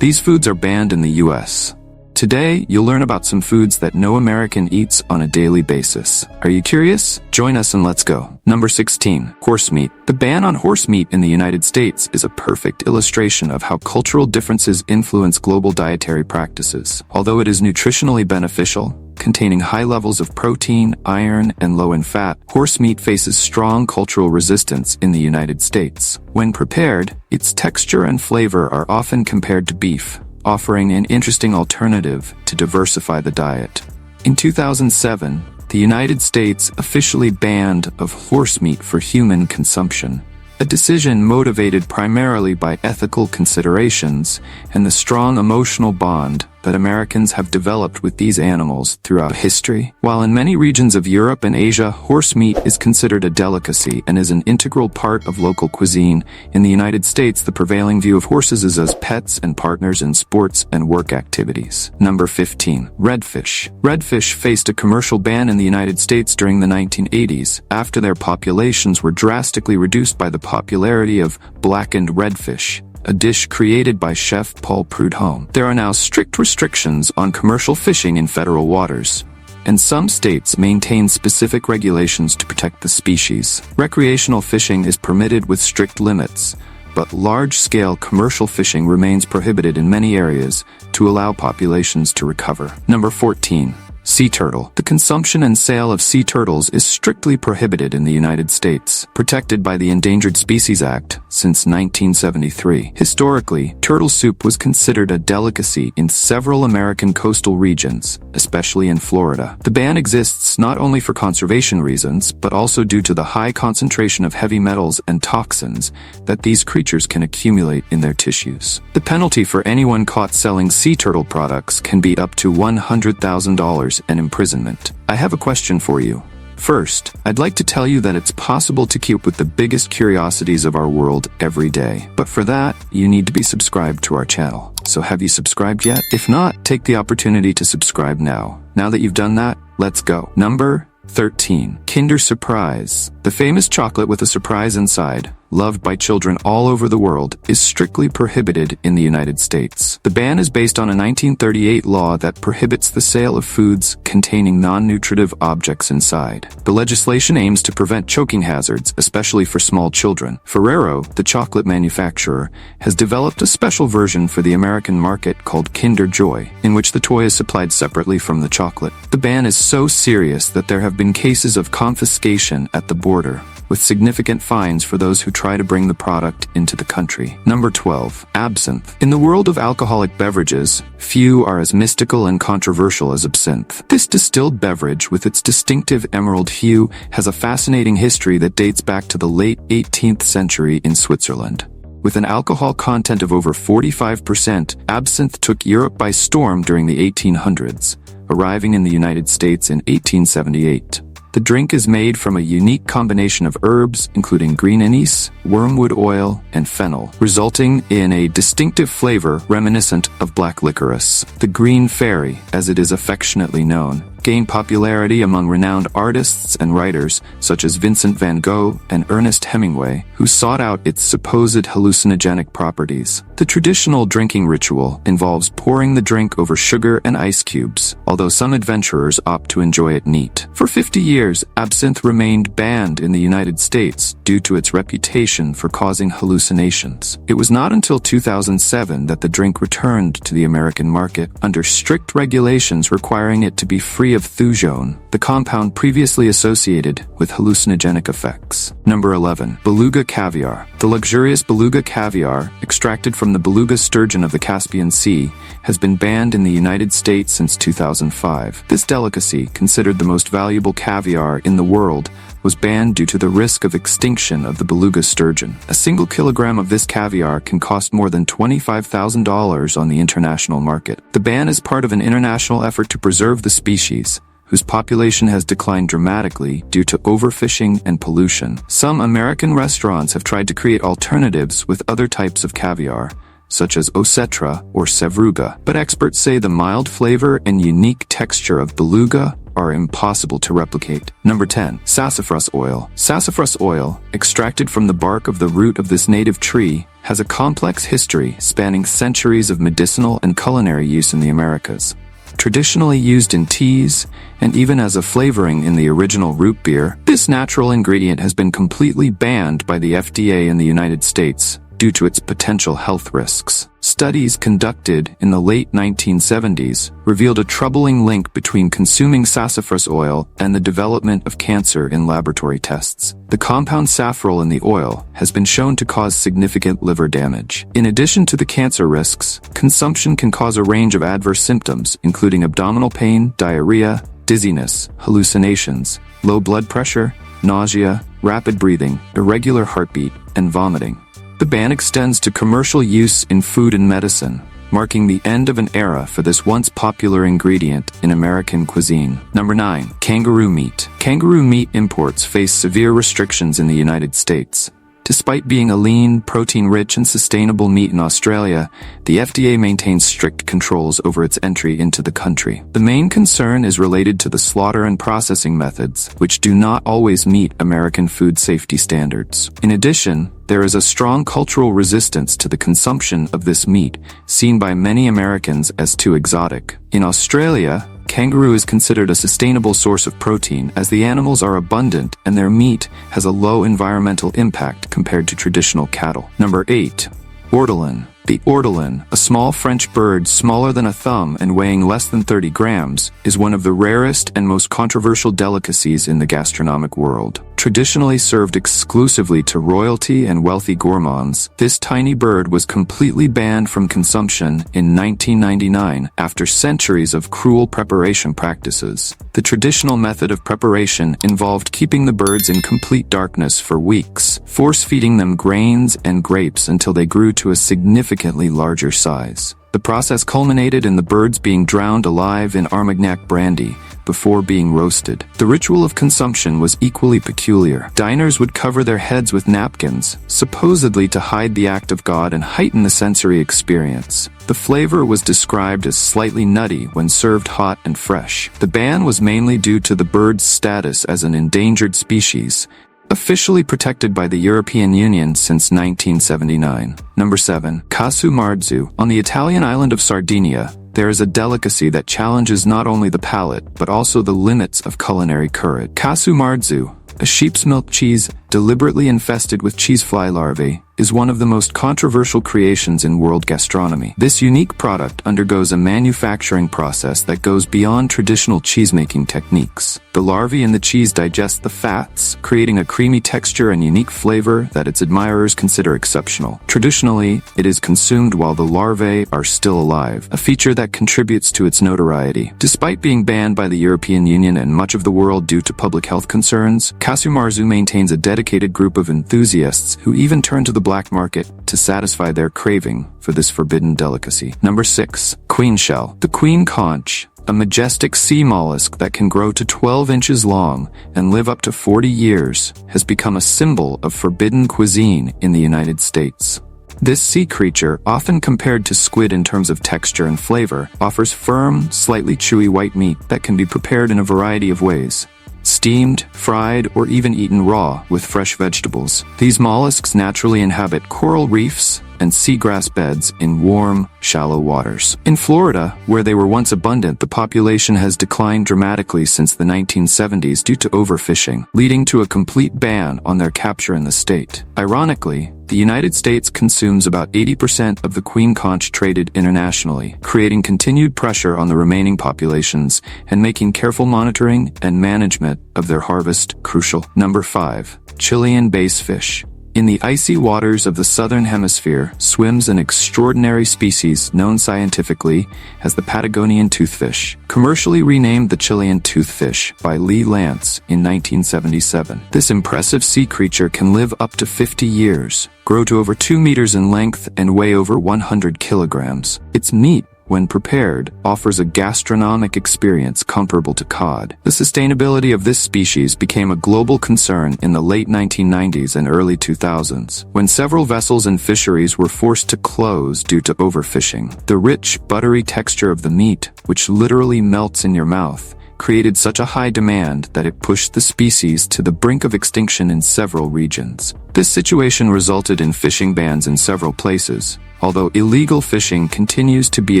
These foods are banned in the US. Today, you'll learn about some foods that no American eats on a daily basis. Are you curious? Join us and let's go. Number 16. Horse meat. The ban on horse meat in the United States is a perfect illustration of how cultural differences influence global dietary practices. Although it is nutritionally beneficial, containing high levels of protein, iron, and low in fat, horse meat faces strong cultural resistance in the United States. When prepared, its texture and flavor are often compared to beef, offering an interesting alternative to diversify the diet. In 2007, the United States officially banned of horse meat for human consumption, a decision motivated primarily by ethical considerations and the strong emotional bond that Americans have developed with these animals throughout history. While in many regions of Europe and Asia, horse meat is considered a delicacy and is an integral part of local cuisine, in the United States the prevailing view of horses is as pets and partners in sports and work activities. Number 15. Redfish. Redfish faced a commercial ban in the United States during the 1980s, after their populations were drastically reduced by the popularity of blackened redfish, a dish created by chef Paul Prudhomme. There are now strict restrictions on commercial fishing in federal waters, and some states maintain specific regulations to protect the species. Recreational fishing is permitted with strict limits, but large-scale commercial fishing remains prohibited in many areas to allow populations to recover. Number 14. Sea turtle. The consumption and sale of sea turtles is strictly prohibited in the United States, protected by the Endangered Species Act since 1973. Historically, turtle soup was considered a delicacy in several American coastal regions, especially in Florida. The ban exists not only for conservation reasons, but also due to the high concentration of heavy metals and toxins that these creatures can accumulate in their tissues. The penalty for anyone caught selling sea turtle products can be up to $100,000 and imprisonment. I have a question for you. First, I'd like to tell you that it's possible to keep with the biggest curiosities of our world every day. But for that, you need to be subscribed to our channel. So have you subscribed yet? If not, take the opportunity to subscribe now. Now that you've done that, let's go. Number 13. Kinder Surprise. The famous chocolate with a surprise inside, loved by children all over the world, is strictly prohibited in the United States. The ban is based on a 1938 law that prohibits the sale of foods containing non-nutritive objects inside. The legislation aims to prevent choking hazards, especially for small children. Ferrero, the chocolate manufacturer, has developed a special version for the American market called Kinder Joy, in which the toy is supplied separately from the chocolate. The ban is so serious that there have been cases of confiscation at the border, with significant fines for those who try to bring the product into the country. Number 12. Absinthe. In the world of alcoholic beverages, few are as mystical and controversial as absinthe. This distilled beverage, with its distinctive emerald hue, has a fascinating history that dates back to the late 18th century in Switzerland. With an alcohol content of over 45%, absinthe took Europe by storm during the 1800s, arriving in the United States in 1878. The drink is made from a unique combination of herbs, including green anise, wormwood oil, and fennel, resulting in a distinctive flavor reminiscent of black licorice. The Green Fairy, as it is affectionately known, gained popularity among renowned artists and writers such as Vincent van Gogh and Ernest Hemingway, who sought out its supposed hallucinogenic properties. The traditional drinking ritual involves pouring the drink over sugar and ice cubes, although some adventurers opt to enjoy it neat. For 50 years, absinthe remained banned in the United States due to its reputation for causing hallucinations. It was not until 2007 that the drink returned to the American market under strict regulations requiring it to be free of thujone, the compound previously associated with hallucinogenic effects. Number 11. Beluga Caviar. The luxurious Beluga Caviar, extracted from the beluga sturgeon of the Caspian Sea, has been banned in the United States since 2005. This delicacy, considered the most valuable caviar in the world, was banned due to the risk of extinction of the beluga sturgeon. A single kilogram of this caviar can cost more than $25,000 on the international market. The ban is part of an international effort to preserve the species, whose population has declined dramatically due to overfishing and pollution. Some American restaurants have tried to create alternatives with other types of caviar, such as osetra or sevruga, but experts say the mild flavor and unique texture of beluga are impossible to replicate. Number 10. Sassafras oil. Sassafras oil, extracted from the bark of the root of this native tree, has a complex history spanning centuries of medicinal and culinary use in the Americas. Traditionally used in teas, and even as a flavoring in the original root beer, this natural ingredient has been completely banned by the FDA in the United States due to its potential health risks. Studies conducted in the late 1970s revealed a troubling link between consuming sassafras oil and the development of cancer in laboratory tests. The compound safrole in the oil has been shown to cause significant liver damage. In addition to the cancer risks, consumption can cause a range of adverse symptoms, including abdominal pain, diarrhea, dizziness, hallucinations, low blood pressure, nausea, rapid breathing, irregular heartbeat, and vomiting. The ban extends to commercial use in food and medicine, marking the end of an era for this once popular ingredient in American cuisine. Number 9. Kangaroo meat. Kangaroo meat imports face severe restrictions in the United States. Despite being a lean, protein-rich, and sustainable meat in Australia, the FDA maintains strict controls over its entry into the country. The main concern is related to the slaughter and processing methods, which do not always meet American food safety standards. In addition, there is a strong cultural resistance to the consumption of this meat, seen by many Americans as too exotic. In Australia, kangaroo is considered a sustainable source of protein as the animals are abundant and their meat has a low environmental impact compared to traditional cattle. Number 8. Oralin. The oralin, a small French bird smaller than a thumb and weighing less than 30 grams, is one of the rarest and most controversial delicacies in the gastronomic world. Traditionally served exclusively to royalty and wealthy gourmands, this tiny bird was completely banned from consumption in 1999 after centuries of cruel preparation practices. The traditional method of preparation involved keeping the birds in complete darkness for weeks, force-feeding them grains and grapes until they grew to a significantly larger size. The process culminated in the birds being drowned alive in Armagnac brandy before being roasted. The ritual of consumption was equally peculiar. Diners would cover their heads with napkins, supposedly to hide the act of God and heighten the sensory experience. The flavor was described as slightly nutty when served hot and fresh. The ban was mainly due to the bird's status as an endangered species, officially protected by the European Union since 1979. Number 7. Kasum Maru. On the Italian island of Sardinia, there is a delicacy that challenges not only the palate, but also the limits of culinary courage. Kasum Maru, a sheep's milk cheese deliberately infested with cheesefly larvae, is one of the most controversial creations in world gastronomy. This unique product undergoes a manufacturing process that goes beyond traditional cheesemaking techniques. The larvae in the cheese digest the fats, creating a creamy texture and unique flavor that its admirers consider exceptional. Traditionally, it is consumed while the larvae are still alive, a feature that contributes to its notoriety. Despite being banned by the European Union and much of the world due to public health concerns, Kasum Maru maintains a dedicated group of enthusiasts who even turn to the black market to satisfy their craving for this forbidden delicacy. Number 6. Queen shell. The queen conch, a majestic sea mollusk that can grow to 12 inches long and live up to 40 years, has become a symbol of forbidden cuisine in the United States. This sea creature, often compared to squid in terms of texture and flavor, offers firm, slightly chewy white meat that can be prepared in a variety of ways. Steamed, fried, or even eaten raw with fresh vegetables. These mollusks naturally inhabit coral reefs and seagrass beds in warm, shallow waters. In Florida, where they were once abundant, the population has declined dramatically since the 1970s due to overfishing, leading to a complete ban on their capture in the state. Ironically, the United States consumes about 80% of the queen conch traded internationally, creating continued pressure on the remaining populations and making careful monitoring and management of their harvest crucial. Number 5. Chilean bassfish. In the icy waters of the southern hemisphere swims an extraordinary species known scientifically as the Patagonian toothfish, commercially renamed the Chilean toothfish by Lee Lance in 1977. This impressive sea creature can live up to 50 years, grow to over 2 meters in length, and weigh over 100 kilograms. Its meat, when prepared, offers a gastronomic experience comparable to cod. The sustainability of this species became a global concern in the late 1990s and early 2000s, when several vessels and fisheries were forced to close due to overfishing. The rich, buttery texture of the meat, which literally melts in your mouth, created such a high demand that it pushed the species to the brink of extinction in several regions. This situation resulted in fishing bans in several places, although illegal fishing continues to be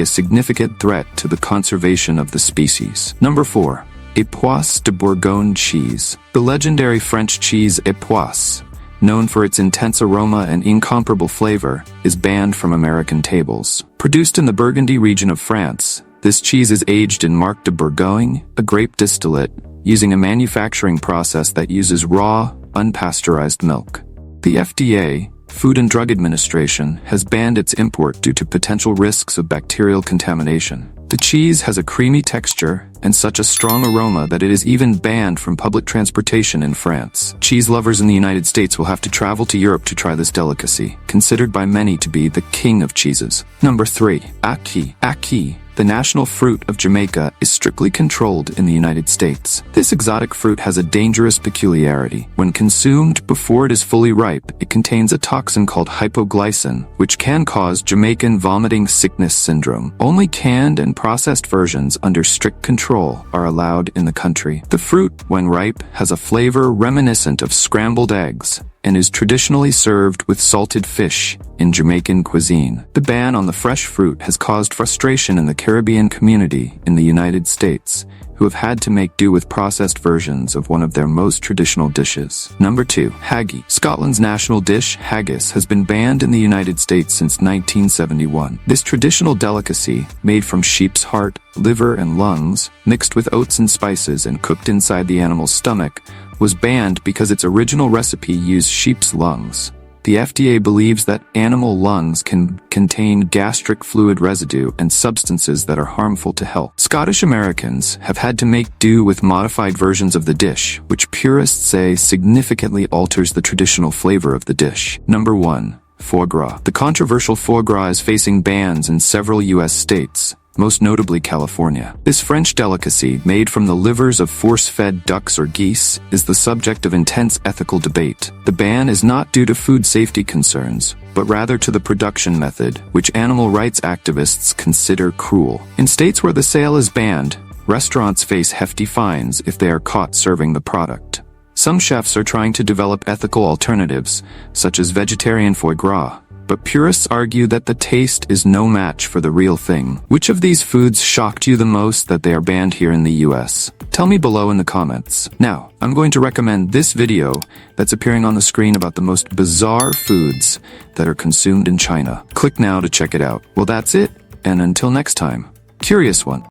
a significant threat to the conservation of the species. Number 4. Sopas de Boron Cheese. The legendary French cheese Sopas, known for its intense aroma and incomparable flavor, is banned from American tables. Produced in the Burgundy region of France, this cheese is aged in Marc de Bourgogne, a grape distillate, using a manufacturing process that uses raw, unpasteurized milk. The FDA, Food and Drug Administration, has banned its import due to potential risks of bacterial contamination. The cheese has a creamy texture and such a strong aroma that it is even banned from public transportation in France. Cheese lovers in the United States will have to travel to Europe to try this delicacy, considered by many to be the king of cheeses. Number 3. Ackee. Ackee, the national fruit of Jamaica, is strictly controlled in the United States. This exotic fruit has a dangerous peculiarity. When consumed before it is fully ripe, it contains a toxin called hypoglycin, which can cause Jamaican vomiting sickness syndrome. Only canned and processed versions under strict control are allowed in the country. The fruit, when ripe, has a flavor reminiscent of scrambled eggs and is traditionally served with salted fish in Jamaican cuisine. The ban on the fresh fruit has caused frustration in the Caribbean community in the United States, who have had to make do with processed versions of one of their most traditional dishes. Number 2. Haggis. Scotland's national dish, haggis, has been banned in the United States since 1971. This traditional delicacy, made from sheep's heart, liver, and lungs, mixed with oats and spices and cooked inside the animal's stomach, was banned because its original recipe used sheep's lungs. The FDA believes that animal lungs can contain gastric fluid residue and substances that are harmful to health. Scottish Americans have had to make do with modified versions of the dish, which purists say significantly alters the traditional flavor of the dish. Number 1. Foie gras. The controversial foie gras is facing bans in several U.S. states, most notably California. This French delicacy, made from the livers of force-fed ducks or geese, is the subject of intense ethical debate. The ban is not due to food safety concerns, but rather to the production method, which animal rights activists consider cruel. In states where the sale is banned, restaurants face hefty fines if they are caught serving the product. Some chefs are trying to develop ethical alternatives, such as vegetarian foie gras, but purists argue that the taste is no match for the real thing. Which of these foods shocked you the most that they are banned here in the US? Tell me below in the comments. Now, I'm going to recommend this video that's appearing on the screen about the most bizarre foods that are consumed in China. Click now to check it out. Well, that's it, and until next time, curious one.